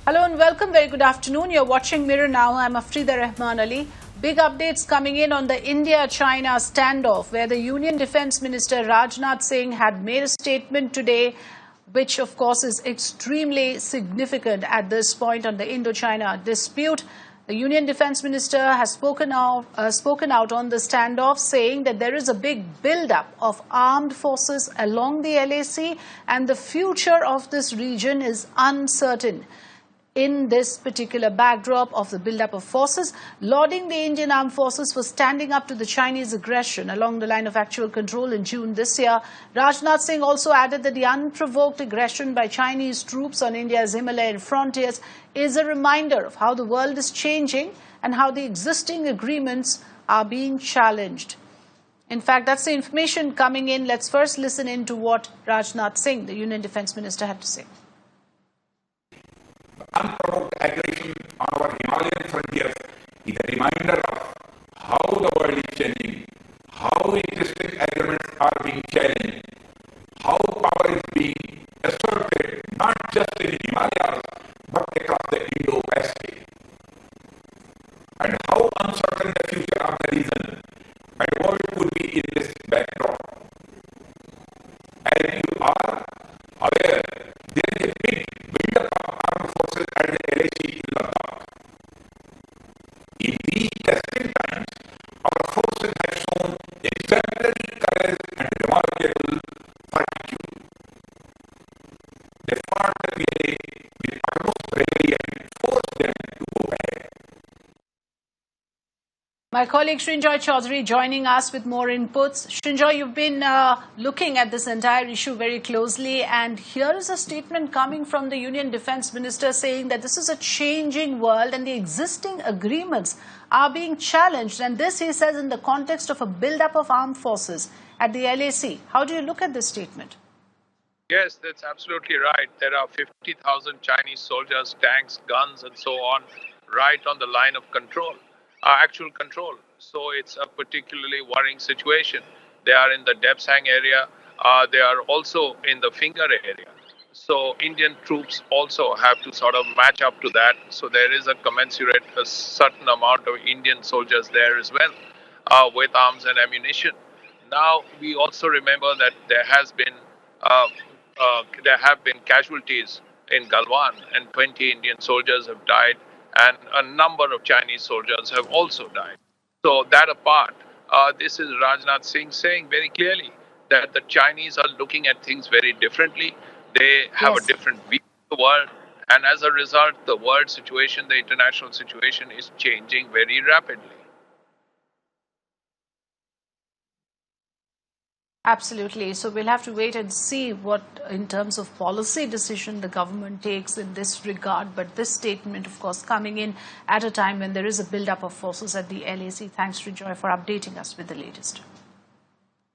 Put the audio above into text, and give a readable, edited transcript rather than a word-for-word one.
Hello and welcome. Very good afternoon. You're watching Mirror Now. I'm Afrida Rahman Ali. Big updates coming in on the India-China standoff, where the Union Defence Minister Rajnath Singh had made a statement today, which of course is extremely significant at this point on the Indo-China dispute. The Union Defence Minister has spoken out on the standoff, saying that there is a big build-up of armed forces along the LAC and the future of this region is uncertain. In this particular backdrop of the build-up of forces, lauding the Indian Armed Forces for standing up to the Chinese aggression along the line of actual control in June this year, Rajnath Singh also added that the unprovoked aggression by Chinese troops on India's Himalayan frontiers is a reminder of how the world is changing and how the existing agreements are being challenged. In fact, that's the information coming in. Let's first listen in to what Rajnath Singh, the Union Defence Minister, had to say. Unprovoked aggression on our Himalayan frontiers is a reminder of how the world is changing, how existing agreements are being challenged, how power is being asserted not just in the Himalayas but across the Indo-Pacific, and how uncertain the future of the region and the world could be in this backdrop. As you are aware, there is a big build-up of armed forces at the LAC in Ladakh. In these testing times, our forces have shown exemplary courage and remarkable fortitude. They fought the PLA with utmost bravery and forced them to go back. My colleague Srinjoy Chaudhary joining us with more inputs. Srinjoy, you've been looking at this entire issue very closely, and here is a statement coming from the Union Defence Minister saying that this is a changing world and the existing agreements are being challenged, and this, he says, in the context of a build-up of armed forces at the LAC. How do you look at this statement? Yes, that's absolutely right. There are 50,000 Chinese soldiers, tanks, guns and so on right on the line of control. Actual control. So it's a particularly worrying situation. They are in the Depsang area. They are also in the Finger area. So Indian troops also have to sort of match up to that. So there is a certain amount of Indian soldiers there as well, with arms and ammunition. Now we also remember that there have been casualties in Galwan, and 20 Indian soldiers have died, and a number of Chinese soldiers have also died. So that apart, this is Rajnath Singh saying very clearly that the Chinese are looking at things very differently. They have a different view of the world, and as a result, the world situation, the international situation is changing very rapidly. Absolutely. So we'll have to wait and see what, in terms of policy decision, the government takes in this regard. But this statement, of course, coming in at a time when there is a build-up of forces at the LAC. Thanks, Srinjoy, for updating us with the latest.